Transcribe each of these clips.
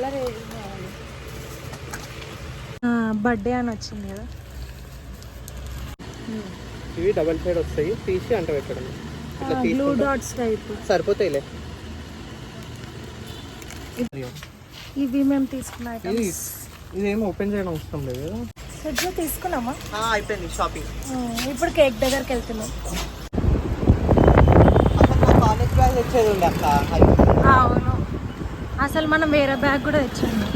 Colour birthday అని వచ్చింది కదా. ఇవి డబల్ సైడ్ వస్తాయి, తీసి అంట పెట్టడం. బ్లూ డాట్స్ టైప్ సరిపోతాయిలే. ఇవి మేము తీసుకున్న ఐటమ్స్. ఇదేమో ఓపెన్ చేయడం అవసరం లేదు కదా. ఫ్రిడ్జ్ తీసుకున్నామా? అయిపోయింది షాపింగ్. ఇప్పుడు కేక్ దగ్గరికి వెళ్తున్నాం. కాలేజ్ బ్యాగ్ తెచ్చేది ఉండే అక్క. అవును, అసలు మనం వేరే బ్యాగ్ కూడా తెచ్చాము.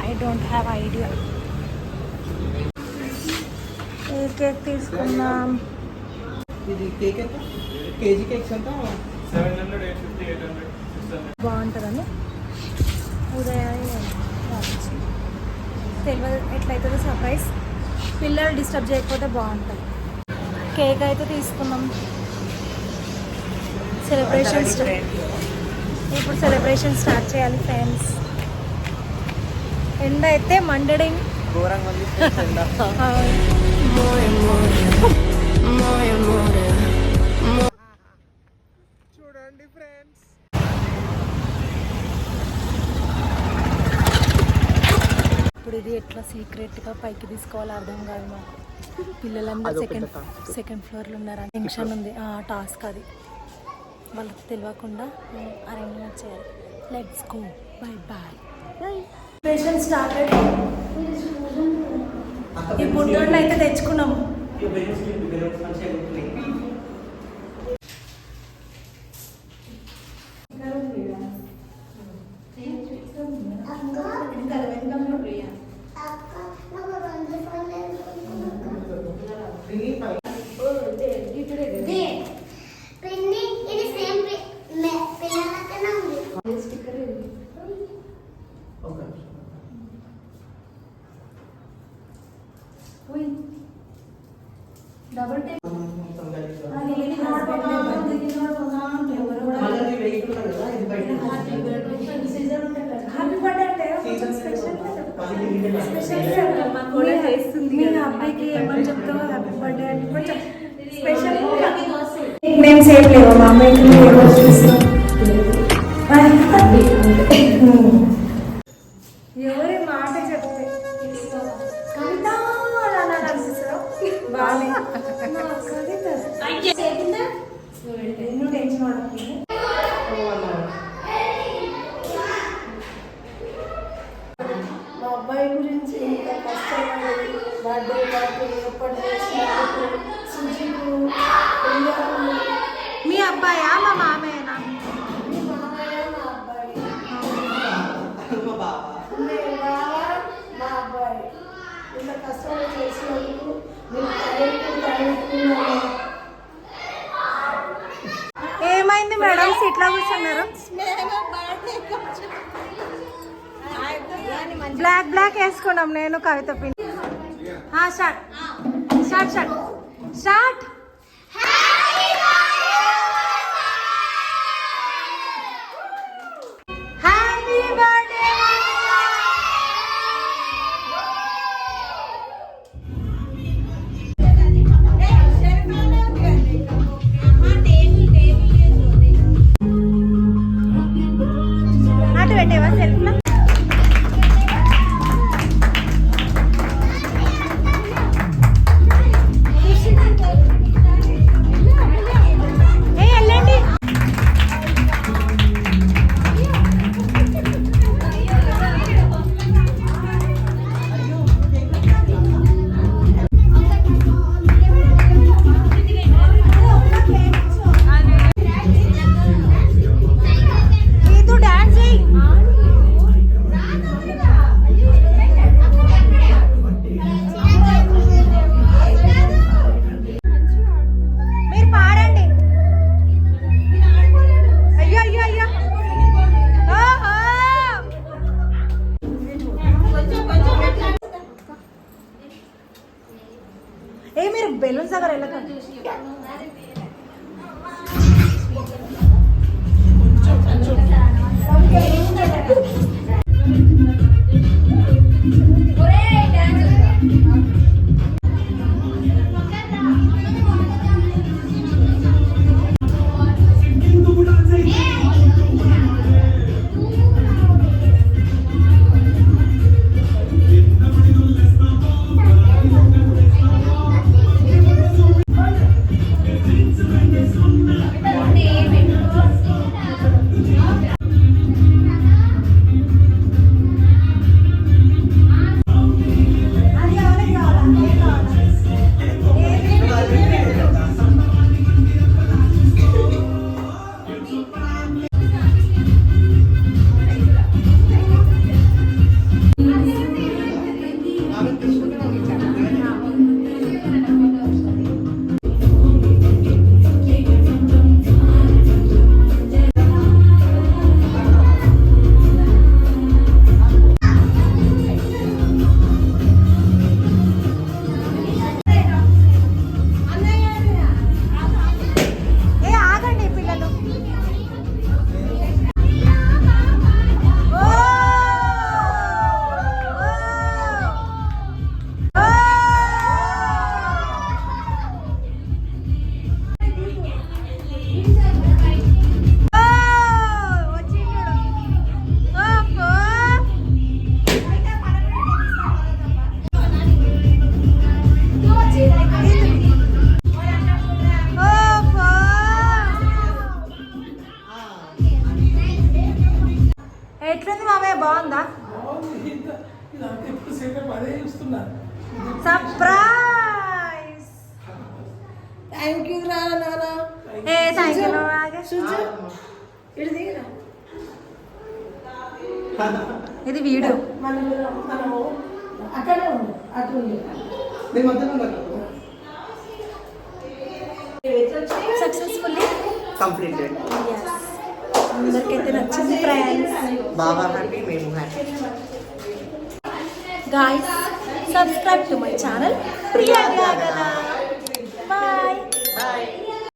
I don't have idea. A cake తీసుకున్నాం? ఇది కేక్ ఎంత? కేజీ కేక్స్ ఎంత? 700, 850, 800, 600. బాగుంటుందని ఉదయాన్నే తెలియదు ఎట్లయితుందో సర్ప్రైజ్. పిల్లలు డిస్టర్బ్ చేయకపోతే బాగుంటుంది. కేక్ అయితే తీసుకున్నాం. ఇప్పుడు సెలబ్రేషన్ స్టార్ట్ చేయాలి ఫ్రెండ్స్. ఎండ అయితే మండడింగ్ ఘోరంగా ఉంది. చూడండి ఫ్రెండ్స్, ఇప్పుడు ఇది ఎట్లా సీక్రెట్గా పైకి తీసుకోవాలో అర్థం కాదు మాకు. పిల్లలందరూ సెకండ్ ఫ్లోర్లో ఉన్నారు. టెన్షన్ ఉంది. టాస్క్ అది వాళ్ళకి తెలియకుండా అరేంజ్మెంట్ చేయాలి. Let's go. Bye bye. Celebration started. ఈ బుడ్డోళ్ళు అయితే తెచ్చుకున్నాము. డబుల్ టేక్ హ్యాపీ బర్త్డే అంటే స్పెషల్ మీ అబ్బాయికి ఏమని చెప్తావో హ్యాపీ బర్త్డే అంటే కొంచెం స్పెషల్ నేమ్స్ ఏం లేవు. మా అమ్మాయికి ఎవరి మాట చెప్తే కవిత అని అనిపిస్తావు. బాగా కవిత నువ్వు టెన్షన్ పడకు. మా అబ్బాయి గురించి ఇంత కష్టపడి బర్త్డే పార్టీ ఎప్పటి చేసినప్పుడు సుజీకు మీ అబ్బాయా మా మామయ్యనా? మీ మామయ్య మా అబ్బాయి. మా అబ్బాయి ఇంత కష్టపడి చేసినందుకు ఏమైంది మేడం? సీట్లో కూర్చున్నారు. బ్లాక్ బ్లాక్ వేసుకున్నాం నేను Kavitha pin. Start start start start. Happy birthday. అటు పెట్టేవా సెల్ఫ్లో? మీరు బెలూన్స్ దగ్గర వెళ్ళకండి. థ్యాంక్ యూ రా నాన్న. ఏ థ్యాంక్ యూ ఇటు దిగిరా. ఇది వీడియో. మనము అక్కడే ఉంది అటు సక్సెస్ఫుల్లీ కంప్లీటెడ్. అందరికైతే నచ్చింది ఫ్రెండ్స్. బాగా హ్యాపీ, మేము happy. Guys, subscribe to my channel Priya Gagala.